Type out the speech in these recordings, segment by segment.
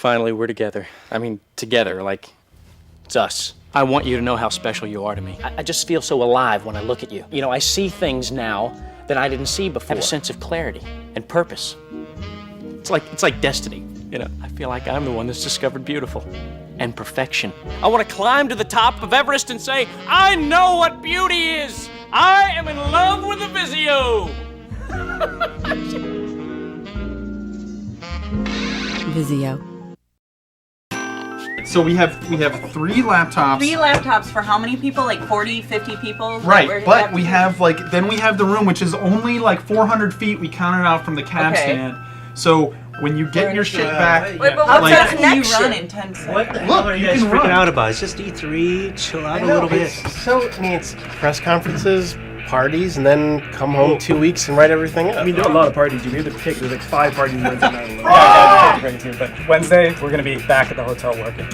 Finally, we're together. I mean, together, like, it's us. I want you to know how special you are to me. I just feel so alive when I look at you. You know, I see things now that I didn't see before. I have a sense of clarity and purpose. It's like destiny, you know? I feel like I'm the one that's discovered beautiful and perfection. I want to climb to the top of Everest and say, I know what beauty is! I am in love with the vizio! Vizio. So we have 3 laptops. 3 laptops for how many people? Like 40, 50 people? Right, but we have then we have the room, which is only like 400 feet. We counted out from the cab stand. So when you get your shit back, Wait, but what's that connection? You run in 10 seconds. What the hell are you guys freaking out about? It's just E3, chill out a little bit. It's press conferences, parties, and then come home 2 weeks and write everything up. I mean, there are a lot of parties. You have to pick. There's like 5 parties Wednesday night. But Wednesday, we're going to be back at the hotel working.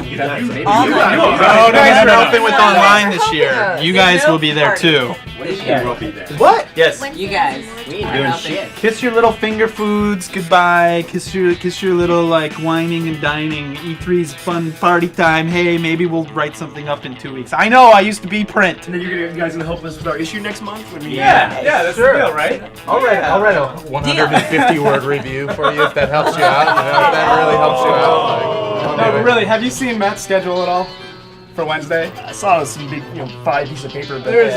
You guys are helping with online this year. You guys will be there too. Yeah, we'll be there. What? Yes. You guys. We ain't doing shit. Kiss your little finger foods goodbye. Kiss your little like whining and dining. E3's fun party time. Hey, maybe we'll write something up in 2 weeks. I know. I used to be print. And then you guys gonna help us with our issue next month? Yeah, that's the deal, right? I'll write a 150 word review for you if that helps you out. You know, if that really helps you out. No, but really, have you seen Matt's schedule at all for Wednesday? I saw some big, 5 pieces of paper. But there's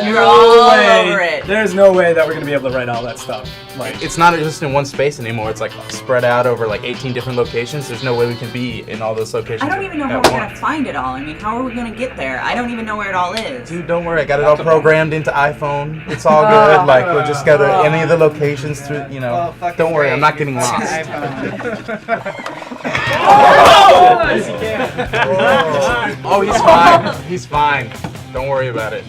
there's no way that we're gonna be able to write all that stuff. Like, It's not just in one space anymore. It's like spread out over like 18 different locations. There's no way we can be in all those locations. I don't even know how we're going to find it all. I mean, how are we going to get there? I don't even know where it all is. Dude, don't worry. I got it all programmed into iPhone. It's all good. Like, we'll just go to any of the locations through, Don't worry. I'm not getting lost. Oh, he's fine. He's fine. Don't worry about it.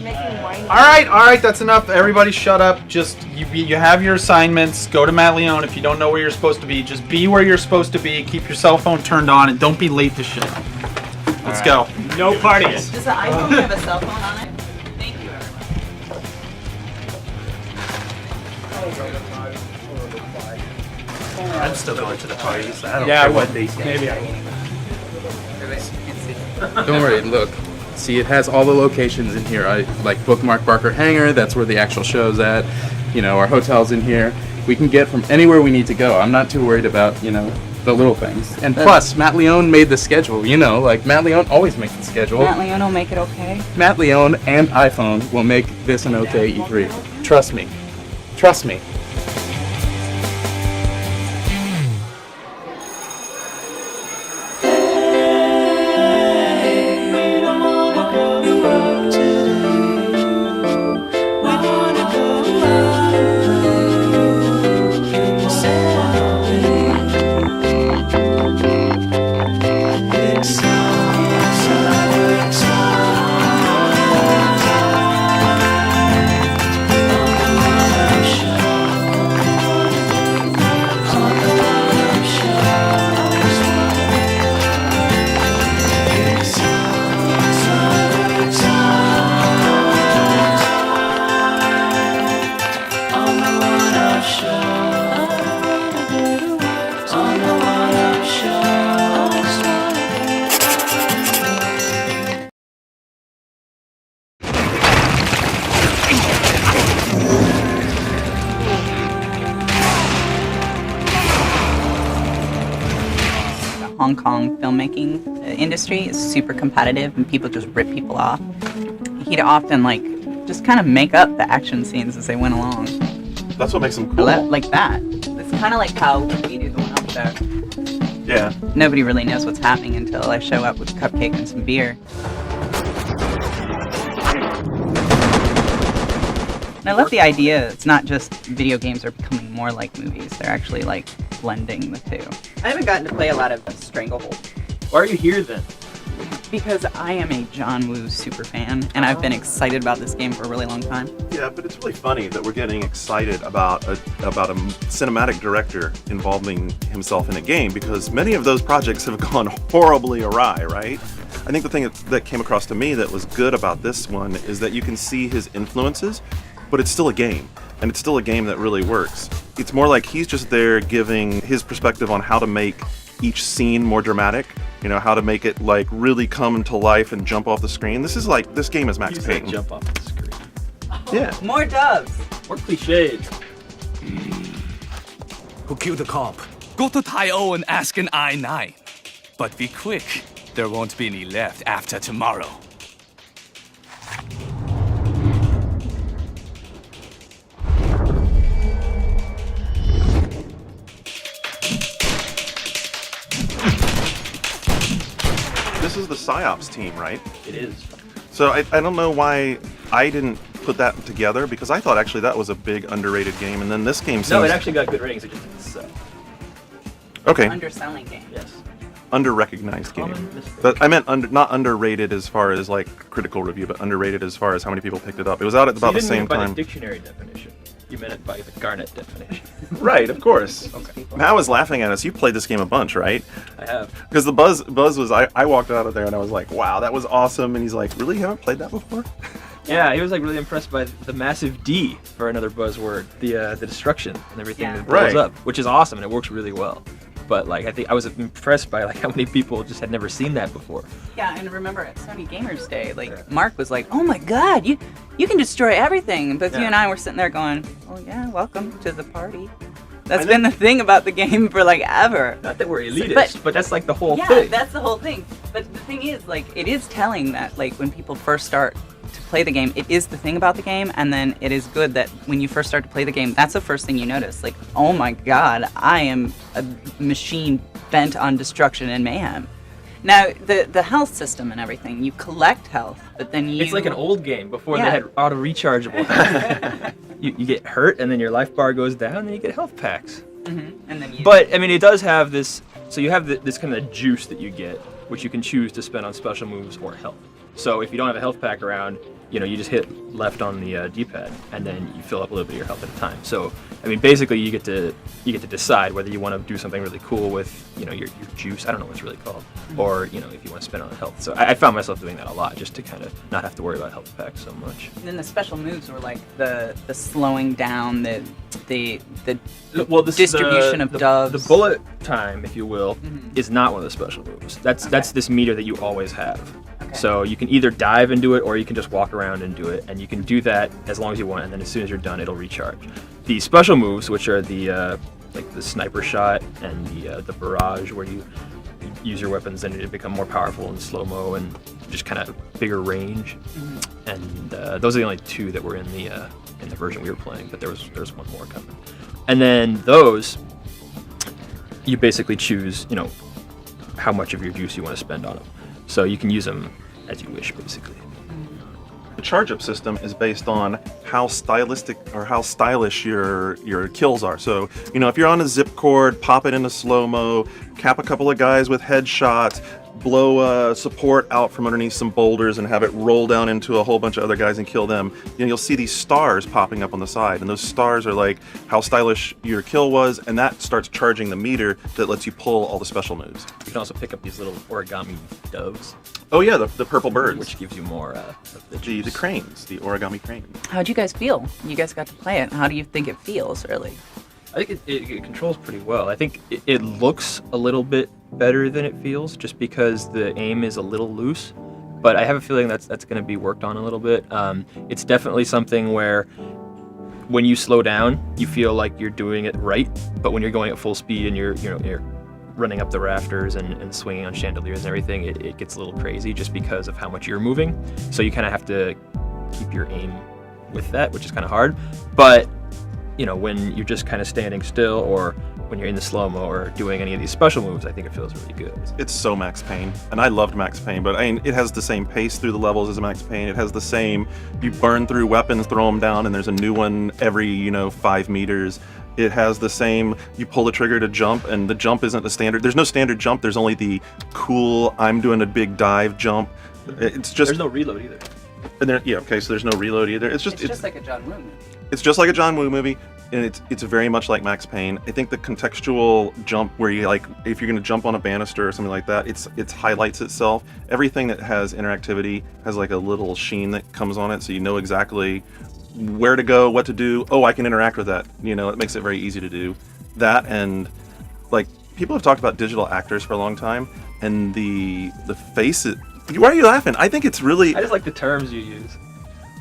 All right, that's enough. Everybody shut up. Just, you have your assignments. Go to Matt Leone. If you don't know where you're supposed to be, just be where you're supposed to be. Keep your cell phone turned on and don't be late to shit. Let's go. no parties. Does the iPhone have a cell phone on it? Thank you, everyone. I'm still going to the parties. I don't Yeah, care what they say. Maybe I will. Don't worry, look. See, it has all the locations in here. I like bookmark Barker Hangar. That's where the actual show's at. Our hotel's in here. We can get from anywhere we need to go. I'm not too worried about, the little things. And plus, Matt Leone made the schedule. Matt Leone always makes the schedule. Matt Leone will make it okay. Matt Leone and iPhone will make this an okay E3. Trust me. Trust me. Hong Kong filmmaking industry is super competitive and people just rip people off. He'd often just kind of make up the action scenes as they went along. That's what makes them cool. Like that. It's kind of like how we do the one up there. Yeah. Nobody really knows what's happening until I show up with a cupcake and some beer. And I love the idea it's not just video games are becoming more like movies. They're actually blending the two. I haven't gotten to play a lot of Stranglehold. Why are you here then? Because I am a John Woo super fan, and I've been excited about this game for a really long time. Yeah, but it's really funny that we're getting excited about a cinematic director involving himself in a game, because many of those projects have gone horribly awry, right? I think the thing that came across to me that was good about this one is that you can see his influences, but it's still a game, and it's still a game that really works. It's more like he's just there giving his perspective on how to make each scene more dramatic. You know, how to make it like really come to life and jump off the screen. This game is Max Payne. Jump off the screen. Yeah. More doves. More cliches. Who killed the cop? Go to Tai-O and ask an I-9. But be quick. There won't be any left after tomorrow. This is the PsyOps team, right? It is. So I don't know why I didn't put that together, because I thought actually that was a big underrated game, and then this game seems... No, it actually got good ratings. It just didn't sell. Okay. Underselling game. Yes. Under-recognized game. Common mistake. But I meant not underrated as far as like critical review, but underrated as far as how many people picked it up. It was out at about the same You didn't mean it by time. the dictionary definition. You meant it by the Garnet definition. Right, of course. Okay. Matt was laughing at us. You played this game a bunch, right? I have. Because the buzz was I walked out of there and I was like, wow, that was awesome. And he's like, really, you haven't played that before? Yeah, he was like really impressed by the massive D, for another buzzword, the destruction and everything Yeah. that blows Right. up, which is awesome and it works really well. But like I think I was impressed by like how many people just had never seen that before. Yeah, and remember at Sony Gamers Day, like Mark was like, "Oh my God, you can destroy everything," but you Yeah. and I were sitting there going, "Oh yeah, welcome to the party." That's been the thing about the game for like ever. Not that we're elitist, but that's like the whole Yeah, thing. that's the whole thing. But the thing is, like, it is telling that like when people first start to play the game, it is the thing about the game, and then it is good that when you first start to play the game, that's the first thing you notice. Like, oh my God, I am a machine bent on destruction and mayhem. Now, the health system and everything, you collect health, but then you... It's like an old game before Yeah. they had auto rechargeable. you get hurt and then your life bar goes down and then you get health packs. Mhm, and then you... But I mean, it does have this. So you have this kind of juice that you get, which you can choose to spend on special moves or health. So if you don't have a health pack around, you know, you just hit left on the D-pad, and then you fill up a little bit of your health at a time. So I mean, basically, you get to decide whether you want to do something really cool with, you know, your juice. I don't know what it's really called, or you know, if you want to spend on health. So I found myself doing that a lot, just to kind of not have to worry about health packs so much. And then the special moves were like the slowing down, the distribution of doves. The bullet time, if you will, is not one of the special moves. That's this meter that you always have. Okay. So you can either dive and do it, or you can just walk around and do it, and you can do that as long as you want, and then as soon as you're done, it'll recharge. The special moves, which are the like the sniper shot and the barrage, where you use your weapons and it become more powerful in slow-mo and just kind of bigger range. And those are the only two that were in the version we were playing, but there's one more coming. And then those, you basically choose, you know, how much of your juice you want to spend on them. So you can use them as you wish, basically. The charge-up system is based on how stylistic or how stylish your kills are. So, you know, if you're on a zip cord, pop it into slow-mo, cap a couple of guys with headshots, blow support out from underneath some boulders and have it roll down into a whole bunch of other guys and kill them, you know, you'll see these stars popping up on the side, and those stars are like how stylish your kill was, and that starts charging the meter that lets you pull all the special moves. You can also pick up these little origami doves, Oh yeah, the purple birds. which gives you more of the the juice. cranes, the origami cranes. How'd you guys feel? You guys got to play it. How do you think it feels, really? I think it controls pretty well. I think it looks a little bit better than it feels, just because the aim is a little loose. But I have a feeling that's going to be worked on a little bit. It's definitely something where when you slow down, you feel like you're doing it right. But when you're going at full speed and you're running up the rafters and swinging on chandeliers and everything, it gets a little crazy just because of how much you're moving. So you kind of have to keep your aim with that, which is kind of hard. But you know, when you're just kind of standing still, or when you're in the slow-mo or doing any of these special moves, I think it feels really good. It's so Max Payne, and I loved Max Payne, but I mean, it has the same pace through the levels as Max Payne. It has the same, you burn through weapons, throw them down, and there's a new one every, you know, 5 meters. It has the same, you pull the trigger to jump, and the jump isn't the standard. There's no standard jump, there's only the cool, I'm doing a big dive jump. It's just... There's no reload either. And there, yeah, okay, so there's no reload either. It's just like a John Woo movie. It's just like a John Woo movie, and it's very much like Max Payne. I think the contextual jump where you, like, if you're going to jump on a banister or something like that, it highlights itself. Everything that has interactivity has like a little sheen that comes on it, so you know exactly where to go, what to do. Oh, I can interact with that. You know, it makes it very easy to do that. And like people have talked about digital actors for a long time, and the faces. Why are you laughing? I think it's really. I just like the terms you use.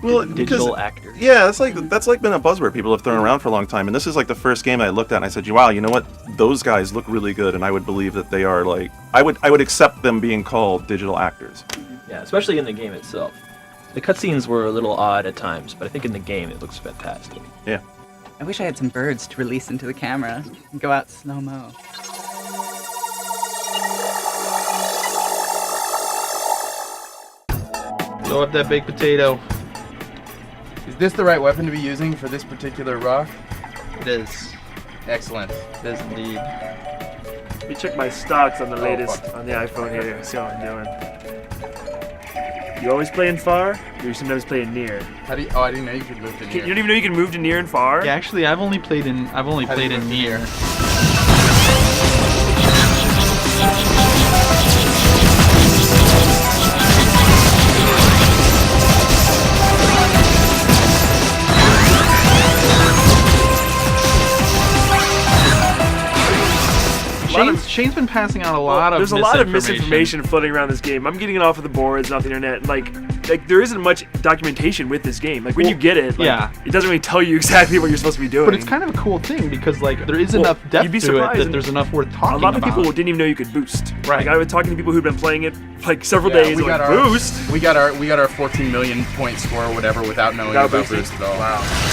Well, digital actors. Yeah, that's like been a buzzword people have thrown around for a long time, and this is like the first game I looked at and I said, "Wow, you know what? Those guys look really good," and I would believe that they are like I would accept them being called digital actors. Yeah, especially in the game itself. The cutscenes were a little odd at times, but I think in the game it looks fantastic. Yeah. I wish I had some birds to release into the camera and go out slow-mo. Blow up that baked potato. Is this the right weapon to be using for this particular rock? It is. Excellent. It is indeed. Let me check my stocks on the latest on the iPhone here. See how I'm doing. You always playing far, or you sometimes playing near? How do you? Oh, I didn't know you could move to near. You don't even know you can move to near and far? Yeah, actually, I've only played in near. Shane's been passing out a lot of There's a lot of misinformation floating around this game. I'm getting it off of the boards and off the internet. Like there isn't much documentation with this game. Like when you get it, it doesn't really tell you exactly what you're supposed to be doing. But it's kind of a cool thing because like there is enough depth to it that there's enough worth talking about. A lot of people didn't even know you could boost. Right. Like I was talking to people who've been playing it like several days. We got like, our boost. We got our 14 million point score or whatever without knowing about boost at all. Wow.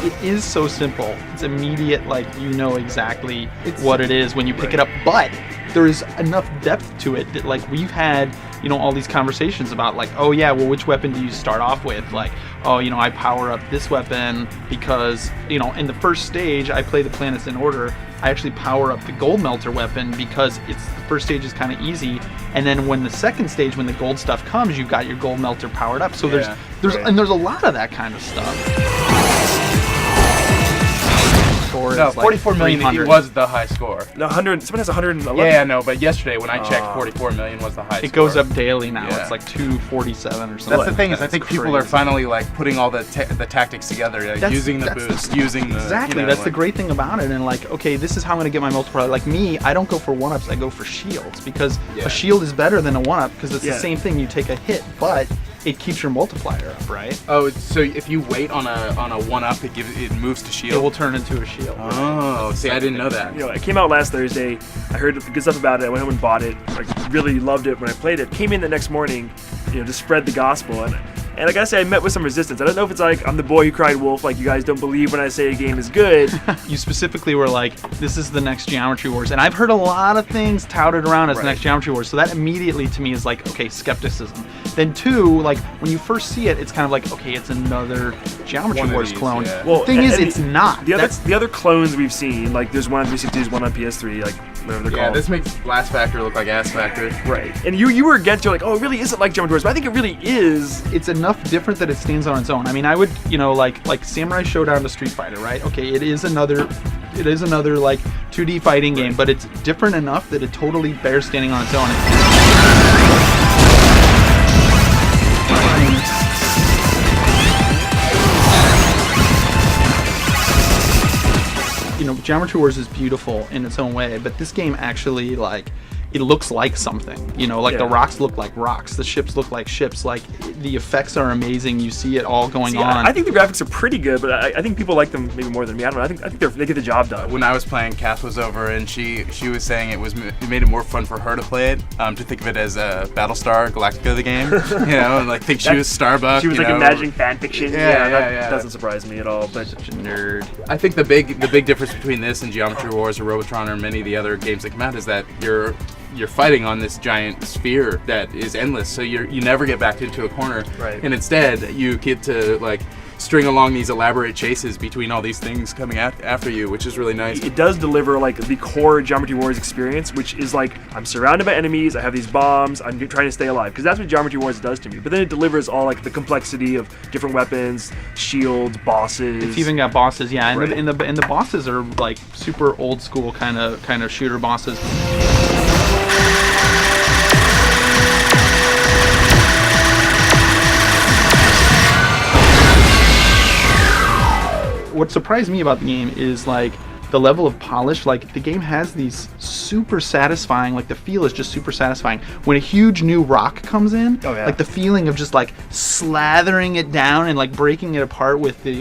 It is so simple. It's immediate, like you know exactly what it is when you pick it up. But there is enough depth to it that like we've had, you know, all these conversations about like, oh yeah, well which weapon do you start off with? Like, oh, you know, I power up this weapon because, you know, in the first stage I play the planets in order. I actually power up the gold melter weapon because the first stage is kind of easy, and then when the second stage, when the gold stuff comes, you've got your gold melter powered up. So there's a lot of that kind of stuff. No, 44 million it was the high score. No, 100. Someone has 111. Yeah, no, but yesterday when I checked, 44 million was the high score. It goes up daily now. Yeah. It's like 247 or something. That's the thing is, I think people are finally like putting all the tactics together, like, using the boost, using the exactly. You know, that's the great thing about it. And like, okay, this is how I'm gonna get my multiplier. Like me, I don't go for 1-ups. I go for shields because a shield is better than a 1-up because it's the same thing. You take a hit, but it keeps your multiplier up, right? Oh, so if you wait on a 1-up, it moves to shield. It will turn into a shield. Oh, see, I didn't know that. You know, it came out last Thursday. I heard good stuff about it. I went home and bought it. I really loved it when I played it. Came in the next morning, you know, to spread the gospel, and I gotta say, I met with some resistance. I don't know if it's like I'm the boy who cried wolf, like you guys don't believe when I say a game is good. You specifically were like, this is the next Geometry Wars, and I've heard a lot of things touted around as the next Geometry Wars. So that immediately to me is like, okay, skepticism. Then two, like when you first see it, it's kind of like, okay, it's another Geometry Wars clone. Yeah. Well, the thing is, it's not. The other clones we've seen, like there's one on 360, there's one on PS3, like whatever they're called. Yeah, this makes Blast Factor look like Ass Factor. Right. And you were against, you're like, oh, it really isn't like Geometry Wars, but I think it really is. It's enough different that it stands on its own. I mean, I would, you know, like Samurai Showdown to Street Fighter, right? Okay, it is another like 2D fighting game, but it's different enough that it totally bears standing on its own. You know, Geometry Wars is beautiful in its own way, but this game actually, like, it looks like something. You know, like the rocks look like rocks, the ships look like ships, like the effects are amazing. You see it all going on. I think the graphics are pretty good, but I think people like them maybe more than me. I don't know. I think they get the job done. When I was playing, Kath was over, and she was saying it made it more fun for her to play it, to think of it as Battlestar Galactica the game, you know, and like think she was Starbuck. She was like imagining fan fiction. Yeah. Doesn't surprise me at all. But such a nerd. I think the big difference between this and Geometry Wars or Robotron or many of the other games that come out is that you're fighting on this giant sphere that is endless, so you never get backed into a corner, and instead you get to like string along these elaborate chases between all these things coming after you, which is really nice. It does deliver like the core Geometry Wars experience, which is like I'm surrounded by enemies, I have these bombs, I'm trying to stay alive, because that's what Geometry Wars does to me. But then it delivers all like the complexity of different weapons, shields, bosses. It's even got bosses, yeah, and the bosses are like super old school kind of shooter bosses. what surprised me about the game is like the level of polish. Like the game has these super satisfying, like the feel is just super satisfying when a huge new rock comes in. Like the feeling of just like slathering it down and like breaking it apart with the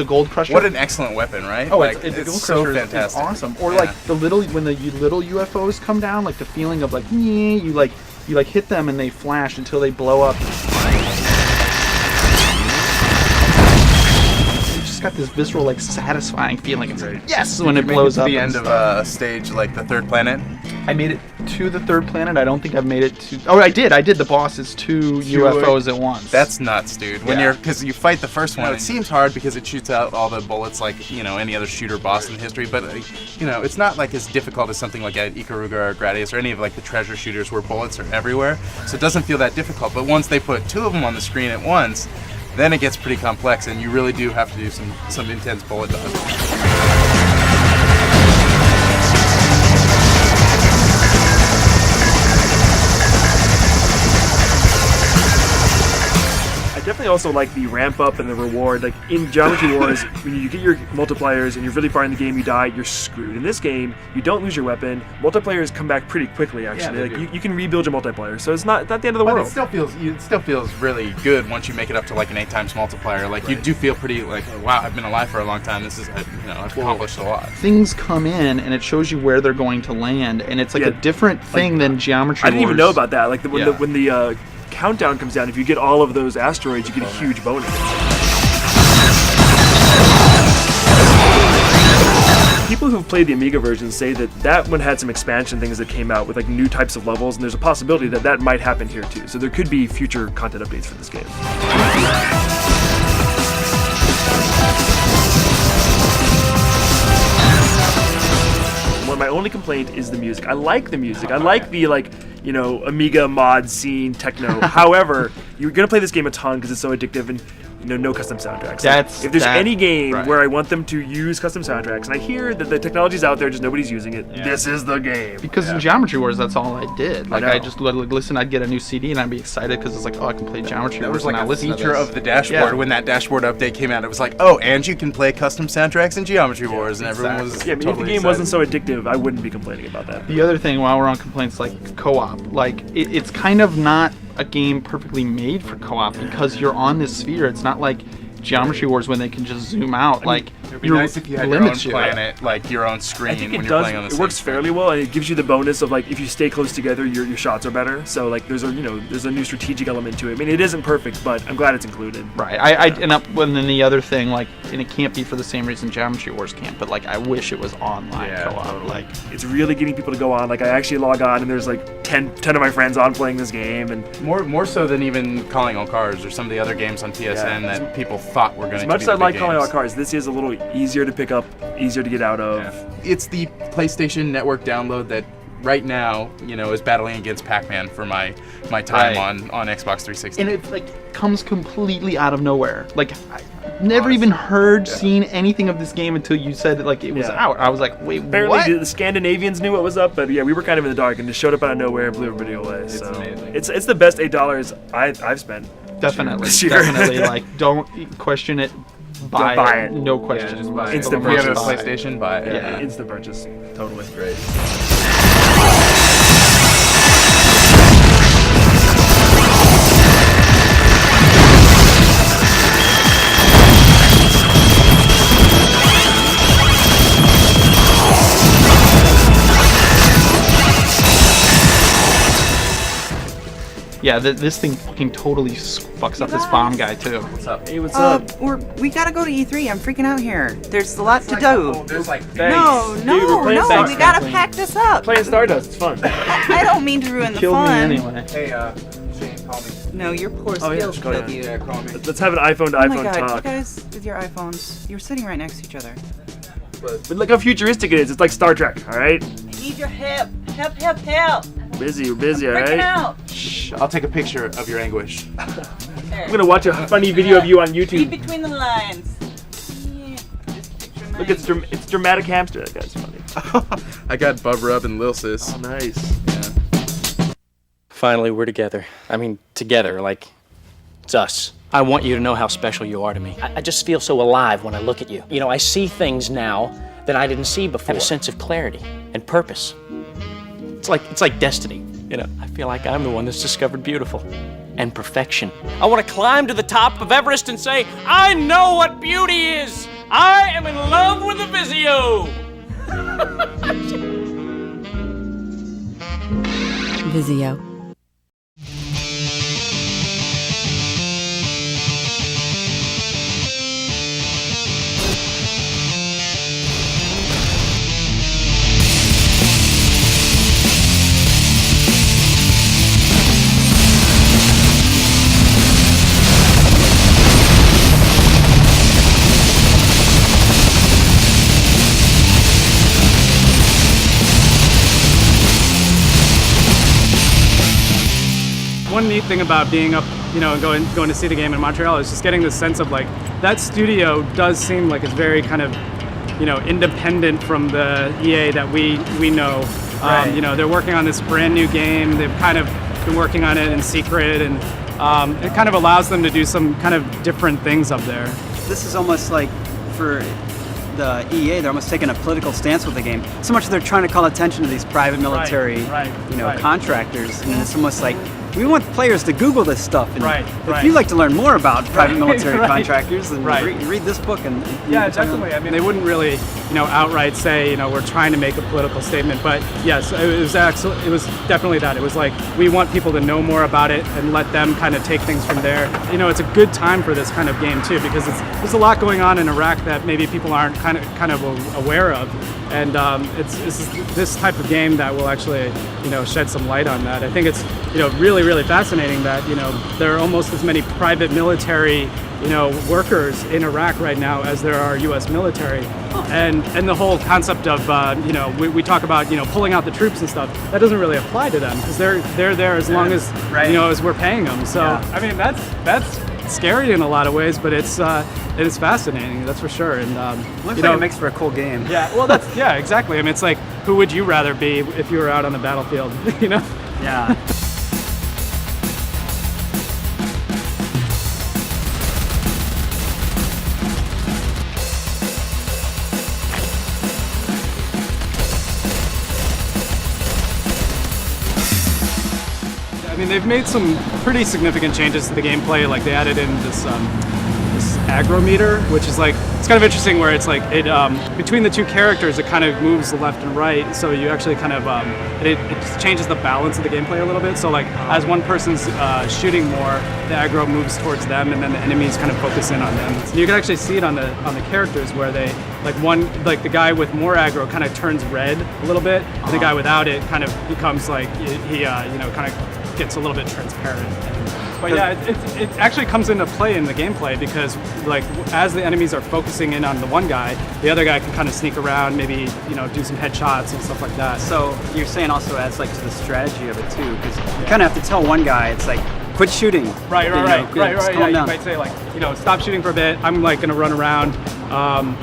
gold crusher. What an excellent weapon, right? Oh, like, it's so is fantastic. awesome. Or like the little UFOs come down, like the feeling of like you hit them and they flash until they blow up. Got this visceral, like satisfying feeling. It's like, yes, when it blows up. The end of a stage like the third planet. I made it to the third planet. I don't think I've made it to. Oh, I did. The boss is two UFOs at once. That's nuts, dude. When because you fight the first one, it seems hard because it shoots out all the bullets like any other shooter boss in history. But it's not like as difficult as something like Ikaruga or Gradius or any of like the treasure shooters where bullets are everywhere. So it doesn't feel that difficult. But once they put two of them on the screen at once, then it gets pretty complex, and you really do have to do some intense bullet dodging. I definitely also like the ramp up and the reward. Like in Geometry Wars, when you get your multipliers and you're really far in the game, you die, you're screwed. In this game, you don't lose your weapon. Multipliers come back pretty quickly, actually. Yeah, you can rebuild your multiplier, so it's not the end of the world. It still feels really good once you make it up to like an 8x multiplier. Like you do feel pretty like, wow, I've been alive for a long time. This is I've accomplished a lot. Things come in and it shows you where they're going to land, and it's like a different thing than Geometry Wars. I didn't even know about that. Like when the countdown comes down, if you get all of those asteroids, you get a huge bonus. People who've played the Amiga version say that one had some expansion things that came out with like new types of levels, and there's a possibility that might happen here too. So there could be future content updates for this game. My only complaint is the music. I like the music. I like the Amiga mod scene techno. However, you're gonna play this game a ton because it's so addictive, and no custom soundtracks. If there's any game where I want them to use custom soundtracks, and I hear that the technology's out there, just nobody's using it, this is the game. Because in Geometry Wars, that's all I did. Like I just listen. I'd get a new CD and I'd be excited because it's like, oh, I can play Geometry Wars. That was like a feature of the dashboard when that dashboard update came out. It was like, oh, and you can play custom soundtracks in Geometry Wars, and everyone was if the game wasn't so addictive, I wouldn't be complaining about that. The other thing, while we're on complaints, like co-op, like it's kind of not a game perfectly made for co-op because you're on this sphere. It's not like Geometry Wars when they can just zoom out. It'd be nice if you had your own planet, like your own screen. I think when it you're does. playing on the It works fairly well, and it gives you the bonus of like if you stay close together, your shots are better. So like there's a new strategic element to it. I mean, it isn't perfect, but I'm glad it's included. Right. And then the other thing, like, and it can't be for the same reason Geometry Wars can't, but like I wish it was online co-op. Totally. Like it's really getting people to go on. Like I actually log on and there's like 10 of my friends on playing this game, and more so than even Calling All Cars or some of the other games on PSN that people thought were going to be. As much as I like Calling All Cars, this is a little easier to pick up, easier to get out of. It's the PlayStation Network download that right now, is battling against Pac-Man for my time on Xbox 360. And it like comes completely out of nowhere. Like I never even seen anything of this game until you said that like it was out. I was like, wait, apparently what? The Scandinavians knew what was up, but we were kind of in the dark and just showed up out of nowhere and blew everybody away. It's amazing. It's the best $8 I've spent. Definitely. Like don't question it. Buy it. No question. Just buy it. Instant purchase. purchase. If you have a PlayStation, buy it. Yeah, instant purchase. Totally. Great. Yeah, this thing fucking totally fucks up this bomb guy too. What's up? Hey, what's up? We gotta go to E3. I'm freaking out here. There's a lot to do. There's like No, we gotta pack this up. Playing Stardust, it's fun. I don't mean to ruin the Killed fun. me anyway. Hey, Shane, call me. No, your poor skills killed you. Yeah, call me. Let's have an iPhone to Oh iPhone my god, talk. you guys with your iPhones, you're sitting right next to each other. But look how futuristic it is. It's like Star Trek, all right? I need your help. Help. We're busy, all right? Out. Shh, I'll take a picture of your anguish. I'm gonna watch a funny video of you on Read YouTube. between the lines. Yeah, just picture my Look, it's dramatic hamster. That guy's funny. I got Bub Rub and Lil Sis. Oh, nice. Yeah. Finally, we're together. I mean, together, like, It's us. I want you to know how special you are to me. I just feel so alive when I look at you. You know, I see things now that I didn't see before. I have a sense of clarity and purpose. It's like destiny, you know. I feel like I'm the one that's discovered beautiful and perfection. I want to climb to the top of Everest and say, I know what beauty is. I am in love with the vizio. Vizio. One neat thing about being up, you know, and going to see the game in Montreal is just getting the sense of like that studio does seem like it's very kind of, you know, independent from the EA that we know. Right. You know, they're working on this brand new game. They've kind of been working on it in secret, and it kind of allows them to do some kind of different things up there. This is almost like for the EA, they're almost taking a political stance with the game. So much they're trying to call attention to these private military, contractors, and it's almost like we want players to Google this stuff. And if you'd like to learn more about private military contractors, then read this book. And yeah, definitely. I mean, they wouldn't really, you know, outright say, you know, we're trying to make a political statement. But yes, it was definitely that. It was like we want people to know more about it and let them kind of take things from there. You know, it's a good time for this kind of game too, because there's a lot going on in Iraq that maybe people aren't kind of aware of. And it's this type of game that will actually, you know, shed some light on that. I think it's, you know, really, really fascinating that, you know, there are almost as many private military, you know, workers in Iraq right now as there are U.S. military. And the whole concept of, you know, we talk about, you know, pulling out the troops and stuff. That doesn't really apply to them because they're there as long as, you know, as we're paying them. So, I mean, that's scary in a lot of ways, but it is fascinating, that's for sure. And looks like it makes for a cool game. Yeah, well, yeah, exactly. I mean, it's like, who would you rather be if you were out on the battlefield? You know? Yeah. I mean, they've made some pretty significant changes to the gameplay. Like they added in this aggro meter, which is like, it's kind of interesting where it's like it between the two characters it kind of moves left and right, so you actually kind of it just changes the balance of the gameplay a little bit. So like as one person's shooting more, the aggro moves towards them, and then the enemies kind of focus in on them. So you can actually see it on the characters where they like the guy with more aggro kind of turns red a little bit, and the guy without it kind of becomes like he you know, kind of gets a little bit transparent. But yeah, it actually comes into play in the gameplay because like as the enemies are focusing in on the one guy, the other guy can kind of sneak around, maybe, you know, do some headshots and stuff like that. So you're saying also adds like to the strategy of it too, because you kind of have to tell one guy, it's like, quit shooting. Right. Yeah, you might say like, you know, stop shooting for a bit. I'm like gonna run around.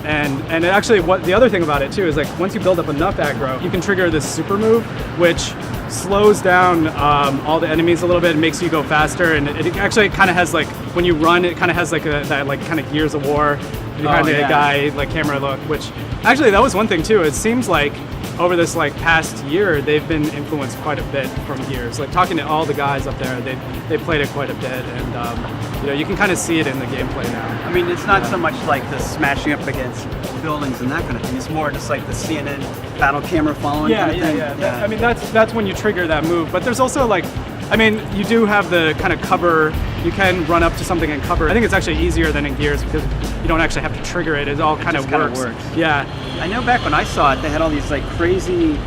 And it actually, what the other thing about it too is like once you build up enough aggro, you can trigger this super move, which slows down all the enemies a little bit and makes you go faster. And it actually kind of has like, when you run, it kind of has like that like kind of Gears of War kind of guy like camera look, which actually that was one thing too. It seems like over this like past year, they've been influenced quite a bit from Gears. Like talking to all the guys up there, they played it quite a bit, and you know, you can kind of see it in the gameplay now. I mean, it's not so much like the smashing up against buildings and that kind of thing. It's more just like the CNN battle camera following kind of thing. Yeah. I mean, that's when you trigger that move. But there's also like, I mean, you do have the kind of cover. You can run up to something and cover. I think it's actually easier than in Gears because you don't actually have to trigger it. It all kind of works. Yeah. I know back when I saw it, they had all these like crazy,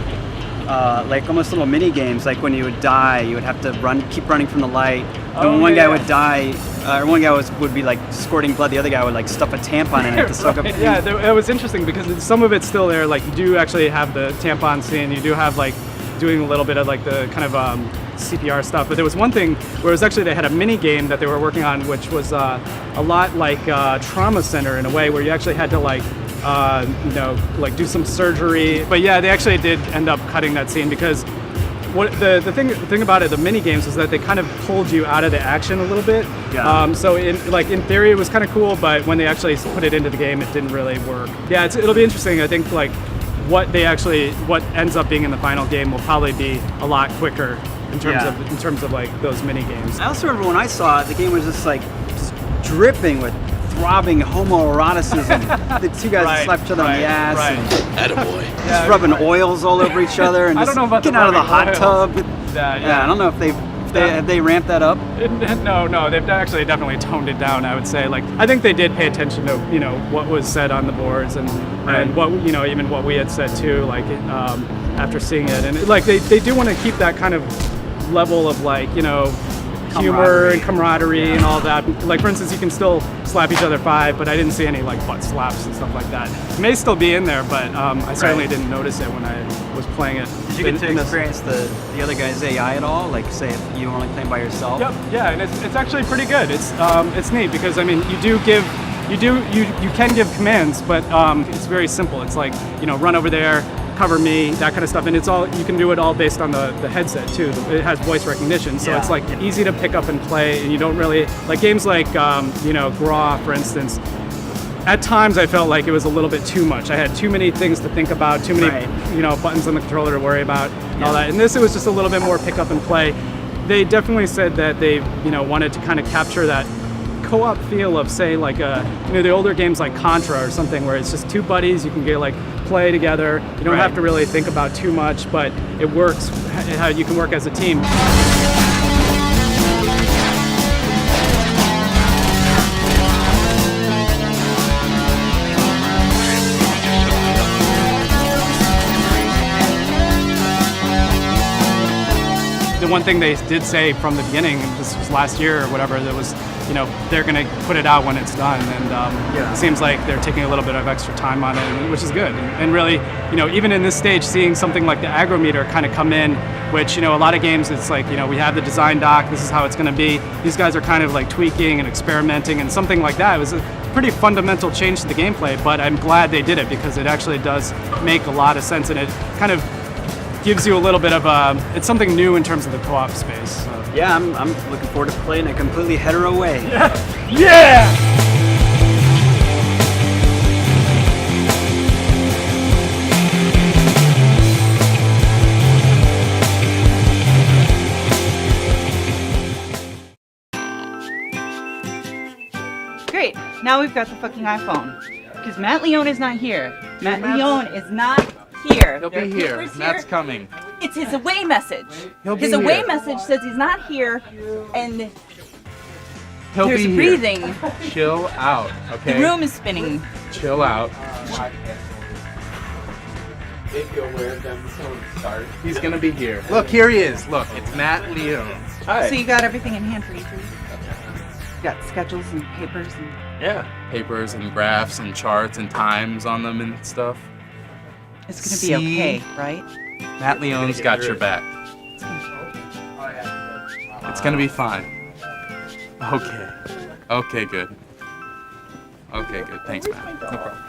like almost little mini games. Like when you would die, you would have to keep running from the light. And when one guy would die, or one guy would be like squirting blood, the other guy would like stuff a tampon in it to soak up. Yeah, it was interesting because some of it's still there. Like you do actually have the tampon scene. You do have like doing a little bit of like the kind of CPR stuff, but there was one thing where it was actually they had a mini game that they were working on, which was a lot like Trauma Center in a way, where you actually had to like you know, like do some surgery. But yeah, they actually did end up cutting that scene because the thing about it, the mini games, is that they kind of pulled you out of the action a little bit. Yeah. So in theory, it was kind of cool, but when they actually put it into the game, it didn't really work. Yeah, it'll be interesting. I think like what ends up being in the final game will probably be a lot quicker in terms of like those mini games. I also remember when I saw it, the game was just dripping with throbbing homoeroticism. The two guys just slap each other on the ass. And just rubbing oils all over each other and I don't know about getting out of the hot rubbing tub. I don't know if have they ramped that up? No, they've actually definitely toned it down. I would say, like, I think they did pay attention to what was said on the boards and what even what we had said too. Like after seeing it, and like they do want to keep that kind of level of like humor and camaraderie and all that. Like, for instance, you can still slap each other 5, but I didn't see any like butt slaps and stuff like that. It may still be in there, but I certainly didn't notice it when I was playing it. Did you get to experience the other guy's AI at all? Like, say if you were only playing by yourself? Yep. Yeah, and it's actually pretty good. It's neat because I mean you can give commands, but it's very simple. It's like run over there, cover me, that kind of stuff, and it's all you can do it all based on the headset too. It has voice recognition, so it's like easy to pick up and play, and you don't really like games like Graw, for instance. At times I felt like it was a little bit too much. I had too many things to think about, too many buttons on the controller to worry about, and all that. And this, it was just a little bit more pick up and play. They definitely said that they wanted to kind of capture that co-op feel of, say, like the older games like Contra or something, where it's just two buddies, you can get like play together, you don't have to really think about too much, but it works how you can work as a team. The one thing they did say from the beginning, this was last year or whatever, that was, they're going to put it out when it's done, and it seems like they're taking a little bit of extra time on it, which is good. And really, even in this stage, seeing something like the aggrometer kind of come in, which, a lot of games, it's like, we have the design doc, this is how it's going to be. These guys are kind of like tweaking and experimenting, and something like that. It was a pretty fundamental change to the gameplay, but I'm glad they did it because it actually does make a lot of sense, and it kind of gives you a little bit of it's something new in terms of the co-op space. So. Yeah, I'm looking forward to playing a completely hetero way. Yeah! Great. Now we've got the fucking iPhone. Because Matt Leone is not here. Matt Leone is not here. He'll be here. Matt's coming. It's his away message. His here. away message says he's not here, and He'll there's be breathing. Here. Chill out, okay? The room is spinning. Chill out. If you'll wear them, start. He's gonna be here. Look, here he is. Look, it's Matt Leone. Hi. So you got everything in hand for you three? You got schedules and papers and... Yeah. Papers and graphs and charts and times on them and stuff. It's gonna be okay, right? Matt Leone's got your back. It's gonna be fine. Okay. Okay, good. Okay, good. Thanks, Matt. No problem.